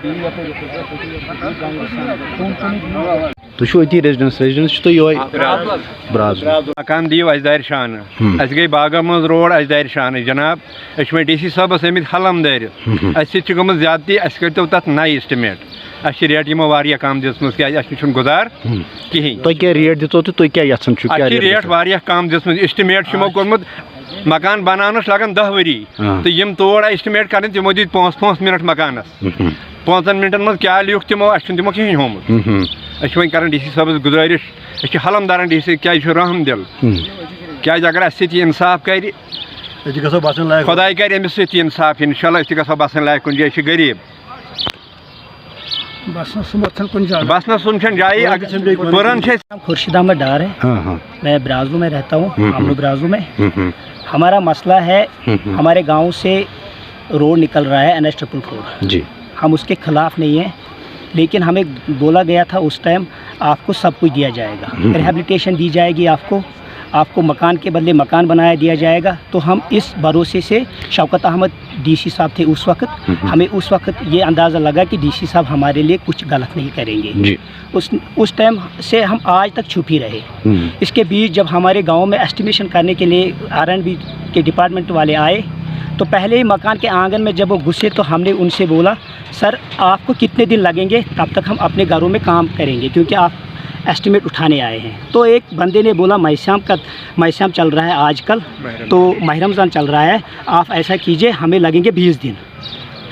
تھی اتی ریزیڈنس تو یہ براز مکان دیو اس دار شان اس گئی باغا مز روڈ اس دار شان جناب اس میں ڈی سی صاحبس آمت حلم دٲرِتھ اس سۭتۍ چھِ گٔمٕژ زیادتی اس کٔرتو تتھ نَیہِ اسٹِمیٹ اس چھِ ریٹ یِمو واریاہ کم دِژمٕژ کیازِ اَسہِ چھُنہٕ گُزار کِہیٖنۍ تۄہہِ کیٛاہ ریٹ دِژو تہٕ تُہۍ کیٛاہ یژھان چھُو اَتھ چھِ ریٹ واریاہ کم دِژمٕژ اسٹِمیٹ چھُ یِمو کوٚرمُت مکان بناونس لگان 10 ؤری تہٕ یِم تور آیہِ اسٹِمیٹ کرنہِ تِمو دِتۍ 5 مِنٹ مکانس 5 منٹن منٛز کیٛاہ لیوٗکھ تِمو اَسہِ چھُنہٕ تِمو کِہیٖنۍ ہومُت أسۍ چھِ وۄنۍ کران ڈی سی صٲبس گُزٲرِش أسۍ چھِ حلم دارن ڈی سی کیازِ چھُ رحم دِل کیازِ اگر اَسہِ سۭتۍ یہِ انصاف کرِ خۄداے کرِ أمِس سۭتۍ یہِ انصاف انشاء اللہ أسۍ تہِ گژھو بسٕنۍ لایق کُنہِ جایہِ چھِ غریٖب بسنس سن چھنہٕ جایہِ پٔرن چھِ أسۍ خورشید احمد ڈار ہے میں برازو میں رہتا ہوں ہم لوگ برازو میں ہمارا مسئلہ ہے ہمارے گاؤں سے روڈ نکل رہا ہے NH444 جی ہم اس کے خلاف نہیں ہیں لیکن ہمیں بولا گیا تھا اس ٹائم آپ کو سب کچھ دیا جائے گا ریہیبلیٹیشن دی جائے گی آپ کو مکان کے بدلے مکان بنایا دیا جائے گا تو ہم اس بھروسے سے شوکت احمد ڈی سی صاحب تھے اس وقت ہمیں اس وقت یہ اندازہ لگا کہ ڈی سی صاحب ہمارے لیے کچھ غلط نہیں کریں گے اس ٹائم سے ہم آج تک چھپ ہی رہے اس کے بیچ جب ہمارے گاؤں میں ایسٹیمیشن کرنے کے لیے RNB کے ڈپارٹمنٹ والے آئے تو پہلے ہی مکان کے آنگن میں جب وہ گھسے تو ہم نے ان سے بولا سر آپ کو کتنے دن لگیں گے تب تک ہم اپنے گھروں میں کام کریں گے کیونکہ آپ ایسٹیمیٹ اٹھانے آئے ہیں تو ایک بندے نے بولا ماہ سیام چل رہا ہے آج کل تو ماہ رمضان چل رہا ہے آپ ایسا کیجئے ہمیں لگیں گے 20 دن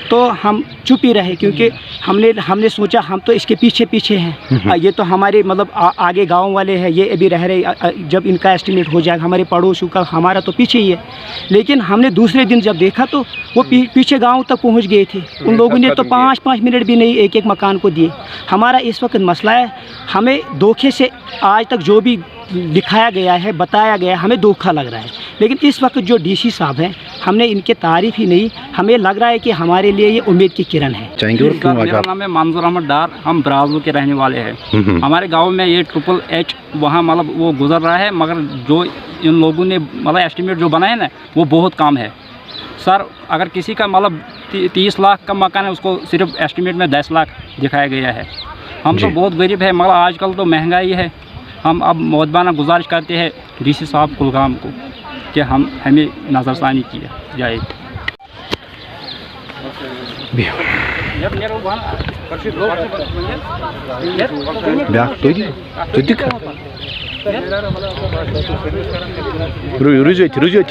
تو ہم چپ ہی رہے کیونکہ ہم نے سوچا ہم تو اس کے پیچھے ہیں یہ تو ہمارے مطلب آگے گاؤں والے ہیں یہ ابھی رہ رہے جب ان کا ایسٹیمیٹ ہو جائے گا ہمارے پڑوسیوں کا ہمارا تو پیچھے ہی ہے لیکن ہم نے دوسرے دن جب دیکھا تو وہ پیچھے گاؤں تک پہنچ گئے تھے ان لوگوں نے تو 5 منٹ بھی نہیں ایک مکان کو دیے ہمارا اس وقت مسئلہ ہے ہمیں دھوکے سے آج تک جو بھی دکھایا گیا ہے بتایا گیا ہے ہمیں دھوکا لگ رہا ہے لیکن اس وقت جو ڈی سی صاحب ہیں ہم نے ان کے تعریف ہی نہیں ہمیں لگ رہا ہے کہ ہمارے لیے یہ امید کی کرن ہے میرا نام ہے منظور احمد ڈار ہم برازو کے رہنے والے ہیں ہمارے گاؤں میں یہ HHH وہاں مطلب وہ گزر رہا ہے مگر جو ان لوگوں نے مطلب ایسٹیمیٹ جو بنایا نا وہ بہت کم ہے سر اگر کسی کا مطلب 30 لاکھ کا مکان ہے اس کو صرف ایسٹیمیٹ میں 10 لاکھ دکھایا گیا ہے ہم تو بہت غریب ہے مگر آج کل تو مہنگائی ہے ہم اب مودبانہ گزارش کرتے ہیں ڈی سی صاحب کلگام کو کہ ہمیں نظر ثانی کیا جائے روزو